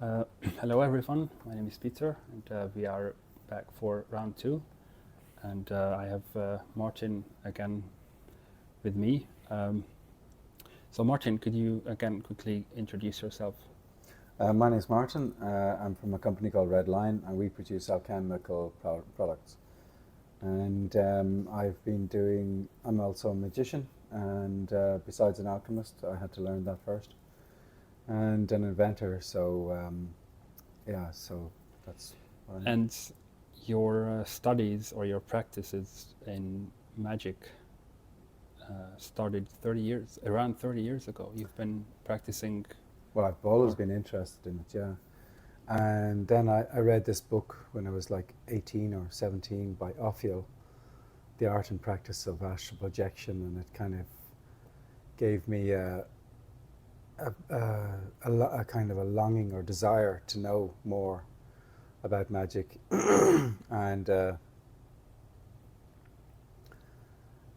Uh, Hello everyone, my name is Peter and we are back for round two, and I have Martin again with me. So Martin, could you again quickly introduce yourself? My name is Martin. I'm from a company called Red Line, and we produce alchemical products. And I'm also a magician, and besides an alchemist, I had to learn that first, and an inventor. So that's what I am. And your studies or your practices in magic started around 30 years ago. You've been practicing. Well, I've always been interested in it, yeah. And then I read this book when I was like 18 or 17 by Ophiel, The Art and Practice of Astral Projection, and it kind of gave me a kind of a longing or desire to know more about magic. And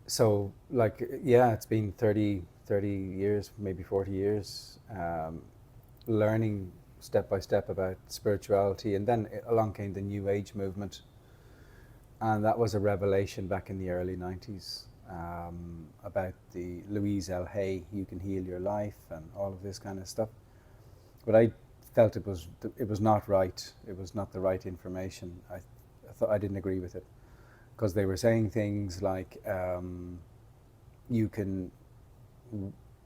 so, like, yeah, it's been 30 years, maybe 40 years, learning step by step about spirituality. And then along came the New Age movement. And that was a revelation back in the early 90s, about the Louise L. Hay, You Can Heal Your Life, and all of this kind of stuff. But I felt it was not right. It was not the right information. I thought I didn't agree with it, because they were saying things like, you can,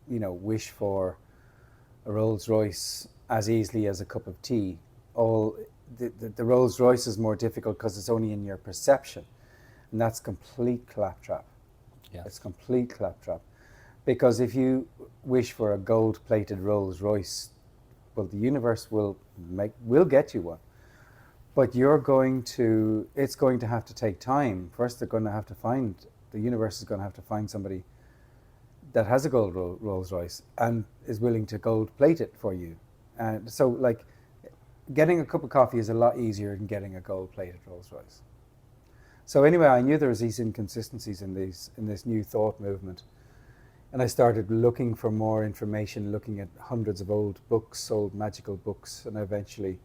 wish for a Rolls Royce as easily as a cup of tea. The Rolls Royce is more difficult because it's only in your perception, and that's complete claptrap. Yes. It's complete claptrap, because if you wish for a gold-plated Rolls Royce, well, the universe will get you one, but it's going to have to take time. First, the universe is going to have to find somebody that has a gold Rolls Royce and is willing to gold plate it for you. And so, like, getting a cup of coffee is a lot easier than getting a gold plated Rolls Royce. So anyway, I knew there was these inconsistencies in this new thought movement. And I started looking for more information, looking at hundreds of old magical books, and I eventually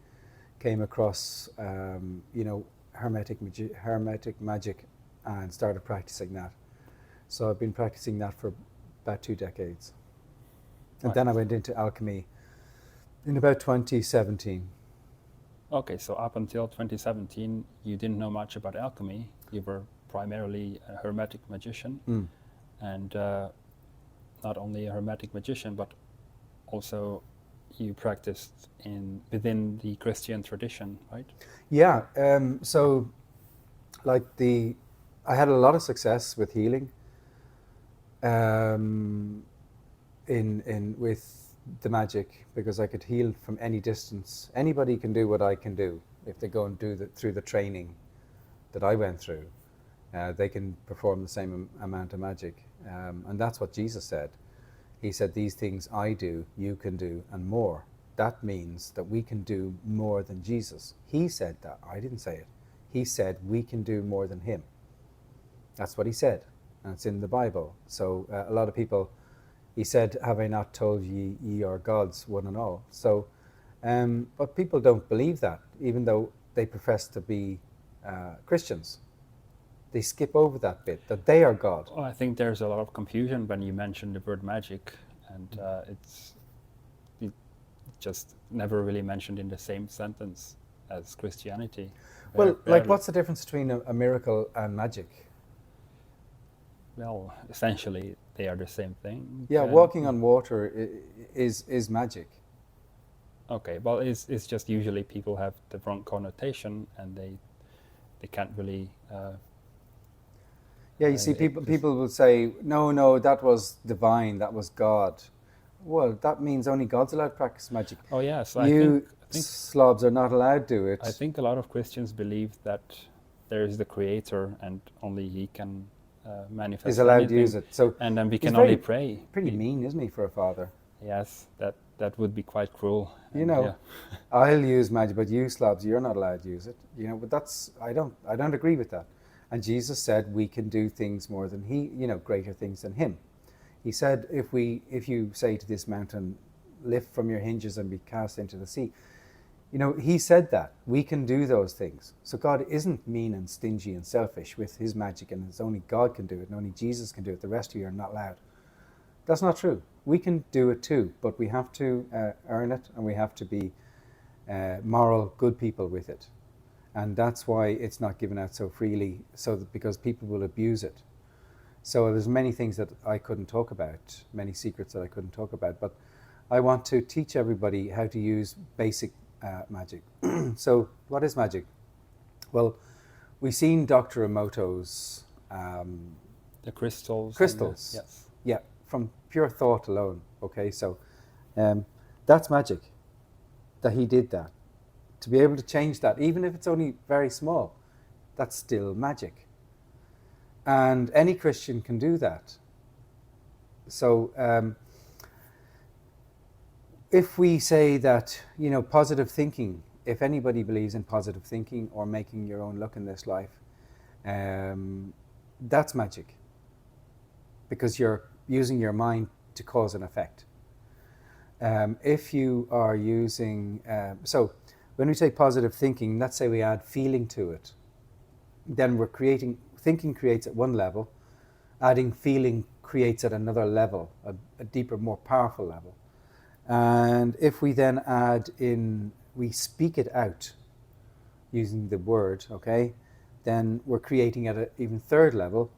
came across, Hermetic Magic, and started practicing that. So I've been practicing that for about 2 decades. And then I went into alchemy in about 2017. Okay, so up until 2017, you didn't know much about alchemy. You were primarily a Hermetic magician, and not only a Hermetic magician, but also you practiced within the Christian tradition, right? Yeah. So, like, I had a lot of success with healing. With the magic, because I could heal from any distance. Anybody can do what I can do if they go and do through the training that I went through. They can perform the same amount of magic, and that's what Jesus said. He said, "These things I do, you can do, and more." That means that we can do more than Jesus. He said that. I didn't say it. He said we can do more than him. That's what he said, and it's in the Bible. So a lot of people. He said, "Have I not told ye are gods, one and all?" So, but people don't believe that, even though they profess to be Christians. They skip over that bit, that they are God. Well, I think there's a lot of confusion when you mention the word magic, and it's just never really mentioned in the same sentence as Christianity. Well, like, what's the difference between a miracle and magic? Well, essentially, they are the same thing. Yeah, walking on water is magic. Okay, well, it's just usually people have the wrong connotation, and they can't really. Yeah, you see, people will say, no, that was divine, that was God. Well, that means only God's allowed to practice magic. Oh yes, I think slobs are not allowed to do it. I think a lot of Christians believe that there is the Creator, and only He can manifest. Is allowed anything, to use it. So, and then we can only pray. Pretty mean, isn't he, for a father? Yes, that would be quite cruel. I'll use magic, but you slobs, you're not allowed to use it. But I don't agree with that. And Jesus said we can do things more than he, greater things than him. He said, if you say to this mountain, lift from your hinges and be cast into the sea, You know, he said that we can do those things. So God isn't mean and stingy and selfish with his magic, and it's only God can do it and only Jesus can do it. The rest of you are not allowed. That's not true. We can do it too, but we have to earn it, and we have to be moral, good people with it. And that's why it's not given out so freely, so that because people will abuse it. So there's many things that I couldn't talk about, many secrets that I couldn't talk about, but I want to teach everybody how to use basic magic. So what is magic? Well, we've seen Dr. Emoto's The crystals. crystals. Yes. Yeah, from pure thought alone. Okay, so that's magic, that he did that. To be able to change that, even if it's only very small, that's still magic. And any Christian can do that. So if we say that, you know, positive thinking, if anybody believes in positive thinking or making your own luck in this life, that's magic. Because you're using your mind to cause an effect. If you are using, so when we say positive thinking, let's say we add feeling to it, then we're creating, thinking creates at one level, adding feeling creates at another level, a deeper, more powerful level. And if we then add in, we speak it out using the word, okay, then we're creating at an even third level.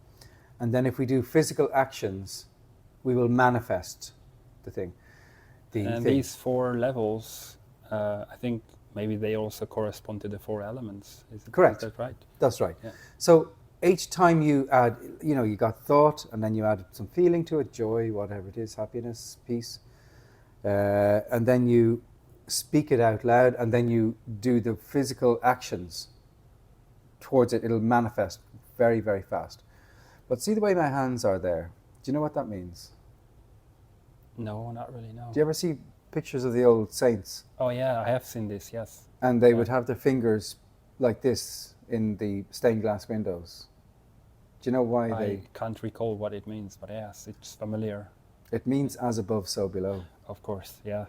And then if we do physical actions, we will manifest the thing. And these 4 levels, I think maybe they also correspond to the 4 elements. Correct. Is that right? That's right. Yeah. So each time you add, you know, you got thought, and then you add some feeling to it, joy, whatever it is, happiness, peace. And then you speak it out loud, and then you do the physical actions towards it. It'll manifest very, very fast. But see the way my hands are there? Do you know what that means? No, not really, no. Do you ever see pictures of the old saints? Oh yeah, I have seen this, yes. And they would have their fingers like this in the stained glass windows. Do you know why I can't recall what it means, but yes, it's familiar. It means as above, so below. Of course, yeah.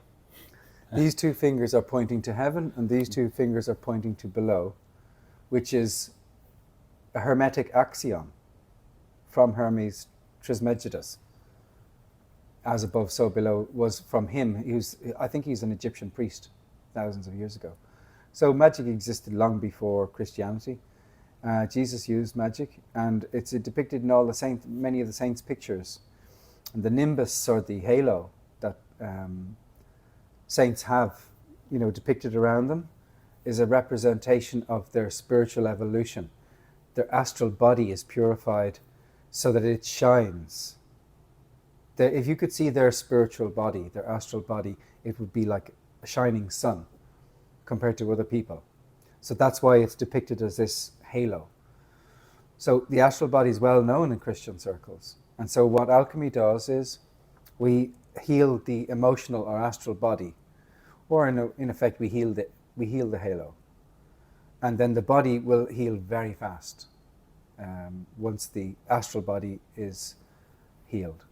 These 2 fingers are pointing to heaven, and these 2 fingers are pointing to below, which is a Hermetic axiom from Hermes Trismegistus. As above, so below was from him. I think he's an Egyptian priest thousands of years ago. So magic existed long before Christianity. Jesus used magic, and it's depicted in all the saints, many of the saints' pictures. And the nimbus, or the halo that saints have, you know, depicted around them, is a representation of their spiritual evolution. Their astral body is purified so that it shines. If you could see their spiritual body, their astral body, it would be like a shining sun compared to other people. So that's why it's depicted as this halo. So the astral body is well known in Christian circles. And so what alchemy does is we heal the emotional or astral body, or in effect we heal the halo. And then the body will heal very fast once the astral body is healed.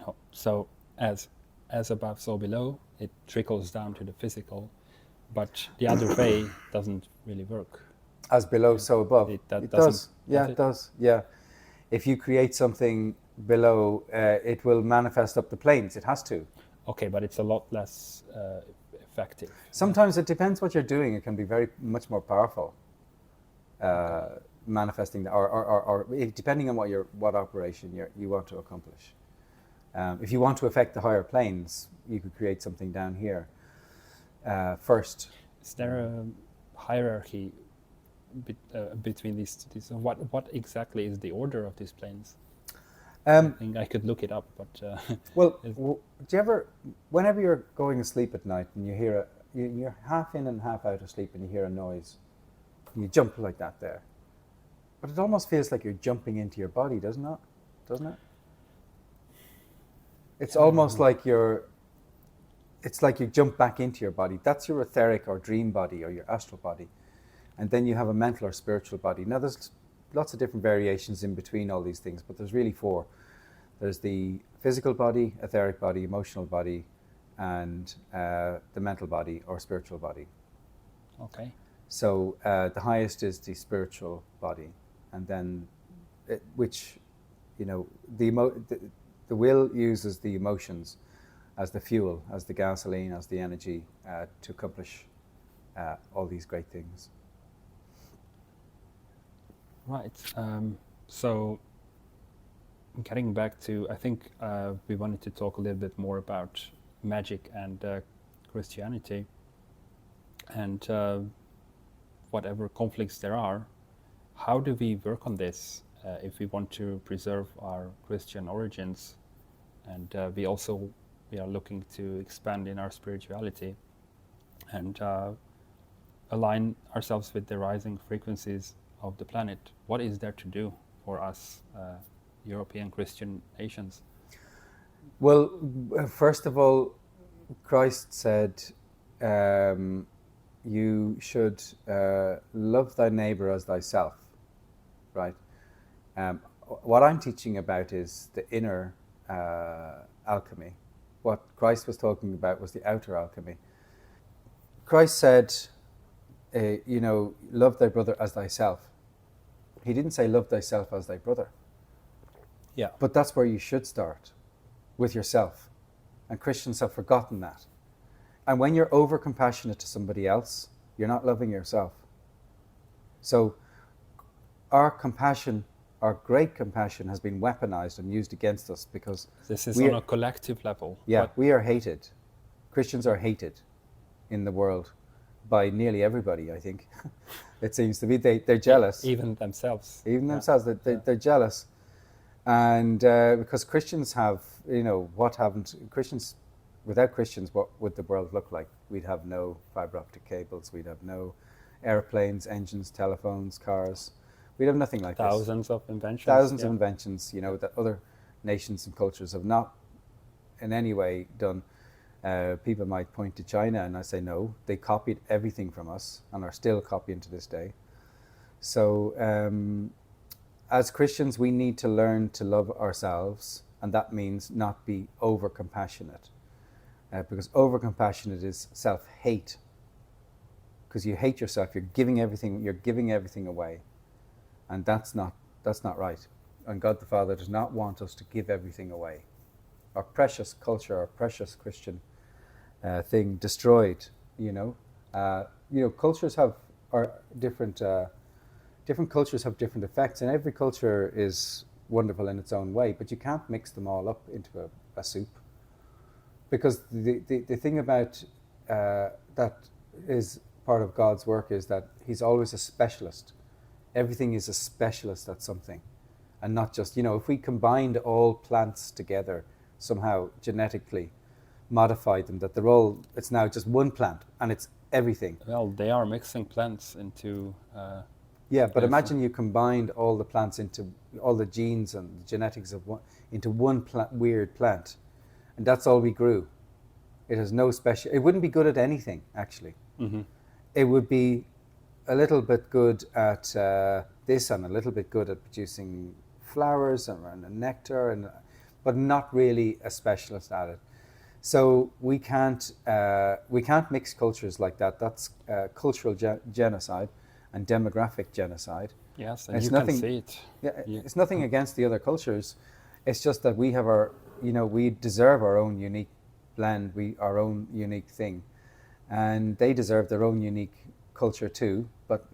Oh, so as above, so below, it trickles down to the physical, but the other way doesn't really work. As below, so above. It does. Yeah, it does. Yeah. If you create something below, it will manifest up the planes. It has to. Okay, but it's a lot less effective. Sometimes it depends what you're doing. It can be very much more powerful. Manifesting, or depending on what operation you want to accomplish. If you want to affect the higher planes, you could create something down here first. Is there a hierarchy between these? What exactly is the order of these planes? I think I could look it up, but well, do you ever, whenever you're going to sleep at night and you hear you're half in and half out of sleep and you hear a noise, and you jump like that there, but it almost feels like you're jumping into your body, doesn't it? Doesn't it? It's almost like it's like you jump back into your body. That's your etheric or dream body or your astral body. And then you have a mental or spiritual body. Now there's lots of different variations in between all these things, but there's really 4. There's the physical body, etheric body, emotional body, and the mental body or spiritual body. Okay. So the highest is the spiritual body, and then which, the will uses the emotions as the fuel, as the gasoline, as the energy to accomplish all these great things. Right. So getting back to, I think we wanted to talk a little bit more about magic and Christianity, and whatever conflicts there are. How do we work on this if we want to preserve our Christian origins, and we are looking to expand in our spirituality and align ourselves with the rising frequencies of the planet? What is there to do for us European Christian nations? Well, first of all, Christ said, you should love thy neighbor as thyself, right? What I'm teaching about is the inner alchemy. What Christ was talking about was the outer alchemy. Christ said, love thy brother as thyself. He didn't say love thyself as thy brother. Yeah. But that's where you should start, with yourself. And Christians have forgotten that. And when you're over compassionate to somebody else, you're not loving yourself. So our compassion, our great compassion, has been weaponized and used against us because this is on a collective level. Yeah, we are hated. Christians are hated in the world by nearly everybody, I think. It seems to be. They're jealous. Even themselves. Even themselves. They're jealous. And because Christians have, what haven't Christians, without Christians, what would the world look like? We'd have no fiber optic cables. We'd have no airplanes, engines, telephones, cars. We'd have nothing like Thousands of inventions. Thousands of inventions, that other nations and cultures have not in any way done. People might point to China, and I say no, they copied everything from us and are still copying to this day. So as Christians, we need to learn to love ourselves, and that means not be over compassionate, because over compassionate is self-hate. Because you hate yourself, you're giving everything away, and that's not right. And God the Father does not want us to give everything away. Our precious culture, our precious Christian thing destroyed. Cultures are different. Different cultures have different effects, and every culture is wonderful in its own way. But you can't mix them all up into a soup, because the thing about that is part of God's work is that He's always a specialist. Everything is a specialist at something, and not just if we combined all plants together somehow genetically modified them, that it's now just one plant and it's everything. Well, they are mixing plants into yeah, but imagine you combined all the plants into all the genes and the genetics of into one weird plant, and that's all we grew. It has no special. It wouldn't be good at anything, actually. Mm-hmm. It would be a little bit good at this and a little bit good at producing flowers and nectar, but not really a specialist at it. So we can't mix cultures like that. That's cultural genocide and demographic genocide. Yes, and can see it. Yeah, it's nothing against the other cultures. It's just that we have we deserve our own unique blend, our own unique thing, and they deserve their own unique culture too. But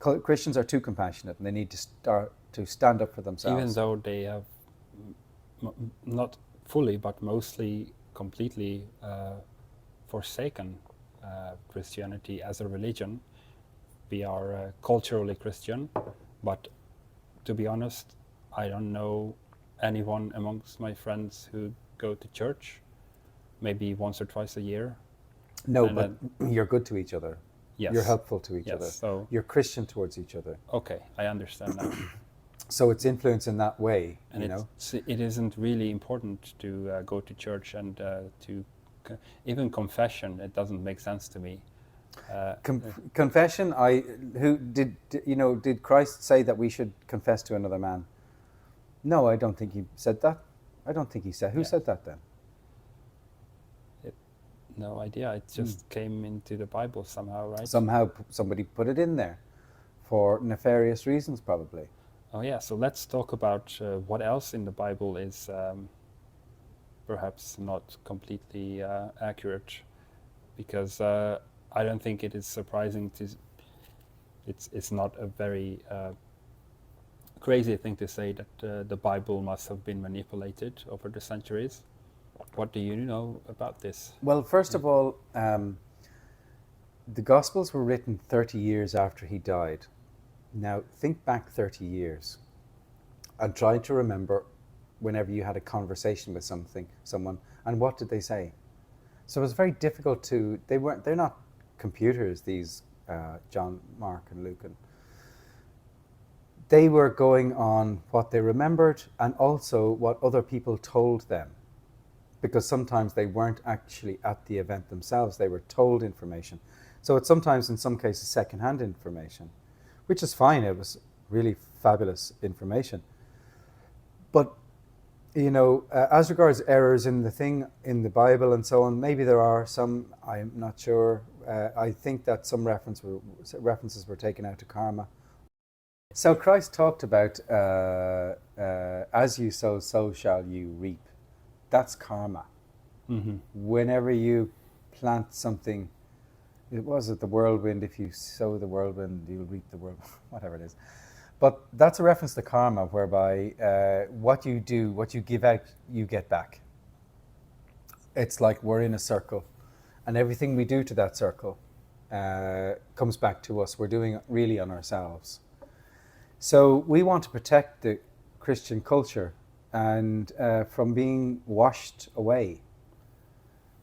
Christians are too compassionate, and they need to start to stand up for themselves. Even though they have not fully, but mostly completely forsaken Christianity as a religion. We are culturally Christian, but to be honest, I don't know anyone amongst my friends who go to church, maybe once or twice a year. No, but you're good to each other. Yes. You're helpful to each other. So you're Christian towards each other. Okay, I understand that. So it's influence in that way, and it isn't really important to go to church and to even confession. It doesn't make sense to me. Confession. Did Christ say that we should confess to another man? No, I don't think He said that. I don't think He said. Who said that then? No idea. It just came into the Bible somehow, right? Somehow somebody put it in there for nefarious reasons, probably. Oh yeah. So let's talk about what else in the Bible is perhaps not completely accurate, because I don't think it is surprising to. It's not a very crazy thing to say that the Bible must have been manipulated over the centuries. What do you know about this? Well, first of all, the Gospels were written 30 years after he died. Now, think back 30 years and try to remember whenever you had a conversation with someone, and what did they say? So it's very difficult to. They're not computers. These John, Mark, and Luke, and they were going on what they remembered and also what other people told them, because sometimes they weren't actually at the event themselves. They were told information. So it's sometimes, in some cases, secondhand information, which is fine. It was really fabulous information. But, as regards errors in the Bible and so on, maybe there are some, I'm not sure. I think that some references were taken out to karma. So Christ talked about, as you sow, so shall you reap. That's karma. Mm-hmm. Whenever you plant something, it was at the whirlwind. If you sow the whirlwind, you'll reap the whirlwind, whatever it is. But that's a reference to karma, whereby what you do, what you give out, you get back. It's like we're in a circle, and everything we do to that circle comes back to us. We're doing it really on ourselves. So we want to protect the Christian culture and from being washed away.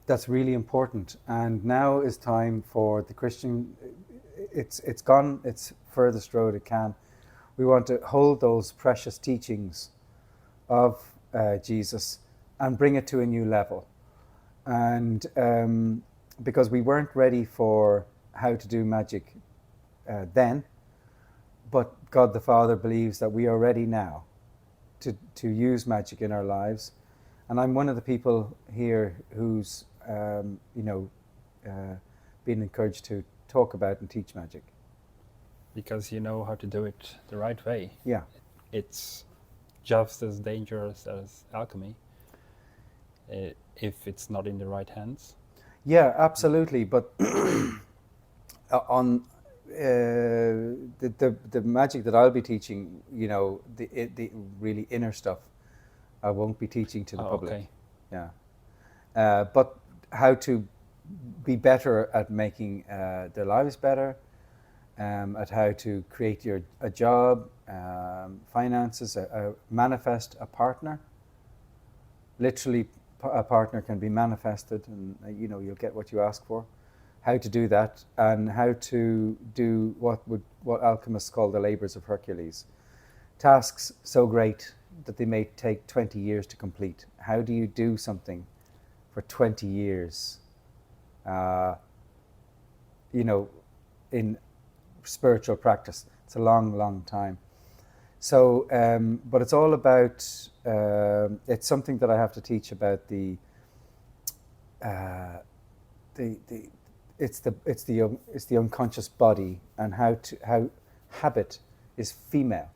That's really important. And now is time for the Christian. It's gone its furthest road it can. We want to hold those precious teachings of Jesus and bring it to a new level. And because we weren't ready for how to do magic then, but God the Father believes that we are ready now to use magic in our lives. And I'm one of the people here who's been encouraged to talk about and teach magic. Because you know how to do it the right way. Yeah. It's just as dangerous as alchemy if it's not in the right hands. Yeah, absolutely. But on the magic that I'll be teaching, the really inner stuff, I won't be teaching to the public. Okay. Yeah. But how to be better at making their lives better, at how to create a job, finances, manifest a partner. Literally, a partner can be manifested, and you'll get what you ask for. How to do that, and how to do what alchemists call the labors of Hercules. Tasks so great that they may take 20 years to complete. How do you do something for 20 years? In spiritual practice, it's a long, long time. So, but it's all about. It's something that I have to teach about it's the unconscious body, and how habit is female,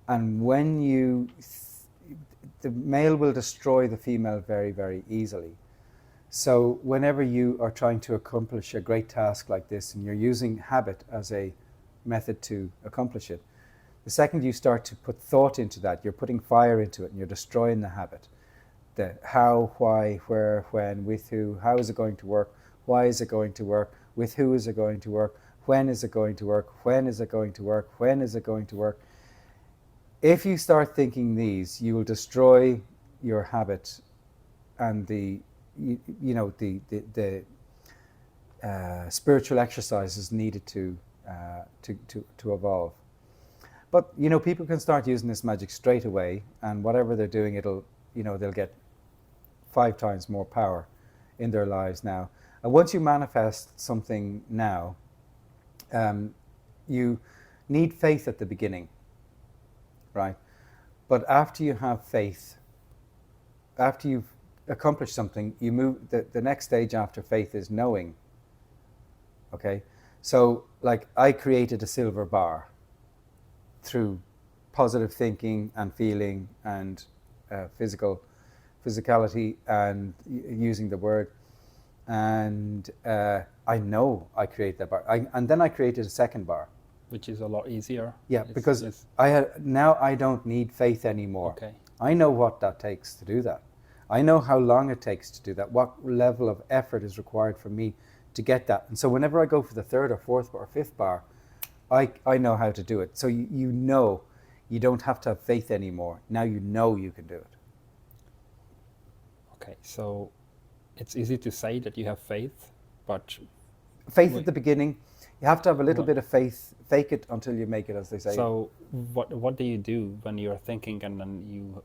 and when the male will destroy the female very, very easily. So whenever you are trying to accomplish a great task like this, and you're using habit as a method to accomplish it, the second you start to put thought into that, you're putting fire into it, and you're destroying the habit. The how, why, where, when, with who, how is it going to work, why is it going to work, with who is it going to work, when is it going to work, when is it going to work, when is it going to work. If you start thinking these, you will destroy your habit and the spiritual exercises needed to evolve. But people can start using this magic straight away, and whatever they're doing, they'll get 5 times more power in their lives now. And once you manifest something now, you need faith at the beginning, right? But after you have faith, after you've accomplish something, you move. The next stage after faith is knowing. Okay, so like I created a silver bar through positive thinking and feeling and physicality and using the word, and I know I created that bar. And then I created a second bar. Which is a lot easier. Yeah, because now I don't need faith anymore. Okay. I know what that takes to do that. I know how long it takes to do that, what level of effort is required for me to get that. And so whenever I go for the third or fourth or fifth bar, I know how to do it. So you know you don't have to have faith anymore. Now you know you can do it. Okay, so it's easy to say that you have faith, but Faith at the beginning, you have to have a little What- bit of faith. Fake it until you make it, as they say. so what do you do when you're thinking and then you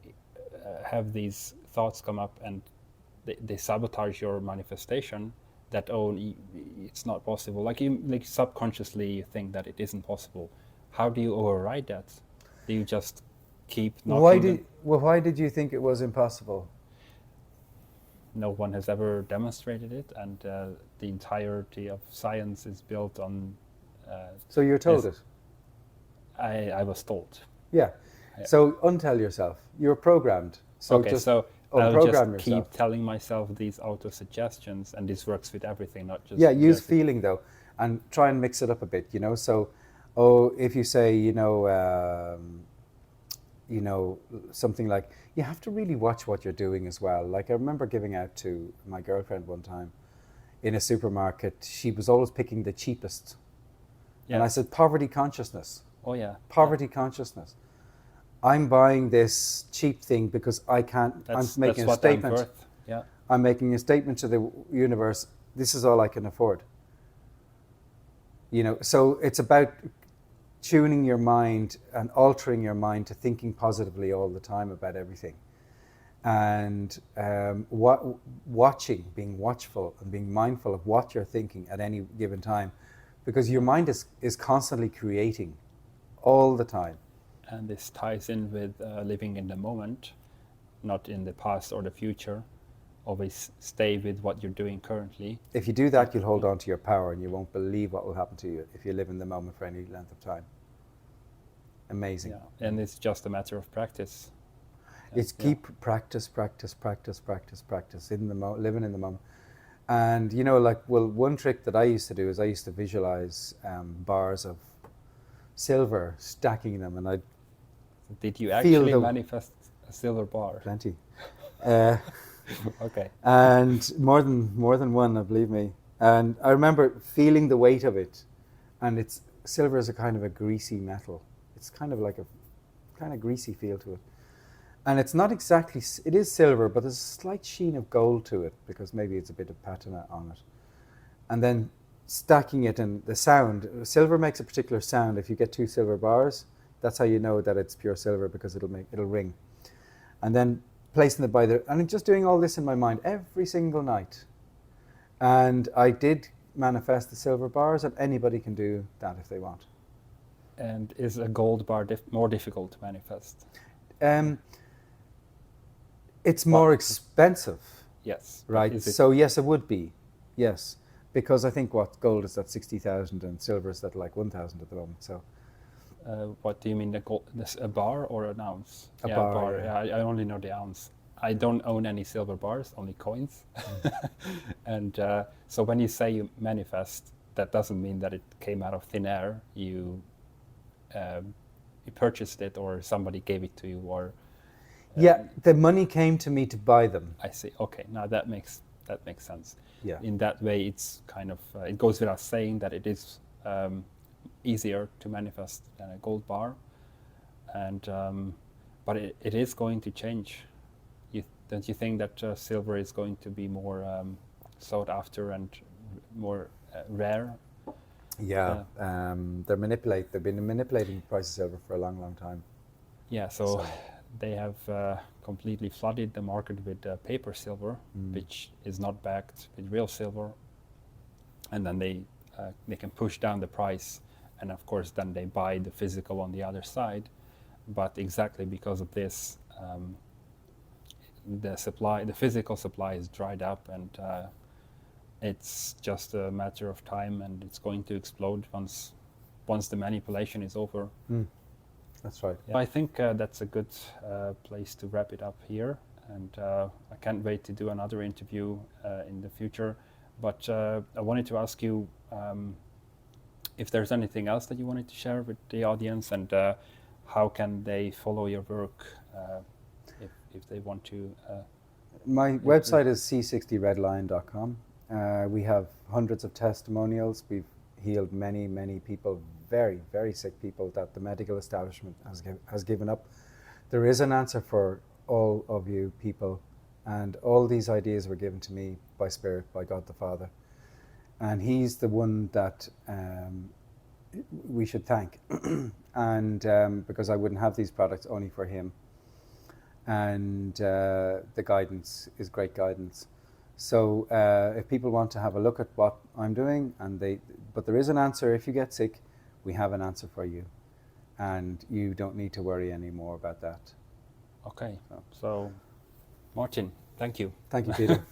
have these thoughts come up and they sabotage your manifestation? That it's not possible. Like subconsciously you think that it isn't possible. How do you override that? Do you just keep knocking? Why did you think it was impossible? No one has ever demonstrated it, and the entirety of science is built on. So you're told Yes. it. I was told. Yeah. Yeah. So untell yourself. You're programmed. So Okay, just so I'll unprogram just yourself. keep telling myself these auto-suggestions, and this works with everything, not just... Yeah, use just- feeling though, and try and mix it up a bit. So, if you say, something like, you have to really watch what you're doing as well. Like I remember giving out to my girlfriend one time in a supermarket. She was always picking the cheapest. And I Yes. said, poverty consciousness. Oh, yeah. Poverty consciousness. I'm buying this cheap thing because I can't. I'm making a what statement. I'm worth. Yeah. I'm making a statement to the universe. This is all I can afford. So it's about tuning your mind and altering your mind to thinking positively all the time about everything, and watching, being watchful, and being mindful of what you're thinking at any given time, because your mind is constantly creating, all the time. And this ties in with living in the moment, not in the past or the future. Always stay with what you're doing currently. If you do that, you'll hold on to your power, and you won't believe what will happen to you if you live in the moment for any length of time. Amazing. Yeah. And it's just a matter of practice. It's Yeah. keep practice in the living in the moment. And one trick that I used to do is I used to visualize bars of silver, stacking them, and I'd Did you Feel actually the- manifest a silver bar? plenty. Okay. And more than one, believe me. And I remember feeling the weight of it, and silver is a kind of a greasy metal. It's kind of like a kind of greasy feel to it, and it's not exactly. It is silver, but there's a slight sheen of gold to it because maybe it's a bit of patina on it. And then stacking it, and the sound. Silver makes a particular sound. If you get 2 silver bars, that's how you know that it's pure silver, because it'll ring. And then placing it and just doing all this in my mind every single night. And I did manifest the silver bars, and anybody can do that if they want. And is a gold bar more difficult to manifest? It's more expensive, Yes. right? Is it, So yes, it would be, yes, because I think gold is at 60,000 and silver is at like 1,000 at the moment. So what do you mean, a bar or an ounce? A bar, Yeah. yeah. I only know the ounce. I don't own any silver bars, only coins. And so when you say you manifest, that doesn't mean that it came out of thin air. You purchased it, or somebody gave it to you, or yeah, the money came to me to buy them. I see. Okay, now that makes sense. Yeah. In that way, it's kind of it goes without saying that it is easier to manifest than a gold bar, and but it is going to change. Don't you think that silver is going to be more sought after and more rare? Yeah, they've been manipulating the price of silver for a long, long time. Yeah, so they have completely flooded the market with paper silver, which is not backed with real silver, and then they can push down the price, and of course then they buy the physical on the other side. But exactly because of this, the physical supply is dried up, and it's just a matter of time, and it's going to explode once the manipulation is over. That's right. I think that's a good place to wrap it up here, and I can't wait to do another interview in the future. But I wanted to ask you if there's anything else that you wanted to share with the audience, and how can they follow your work if they want to. My website is c60redlion.com. We have hundreds of testimonials. We've healed many, many people, very, very sick people that the medical establishment has given up. There is an answer for all of you people, and all these ideas were given to me by Spirit, by God the Father. And He's the one that we should thank. And because I wouldn't have these products only for Him. And the guidance is great guidance. So if people want to have a look at what I'm doing, but there is an answer. If you get sick, we have an answer for you, and you don't need to worry anymore about that. Okay, so Martin, thank you. Thank you, Peter.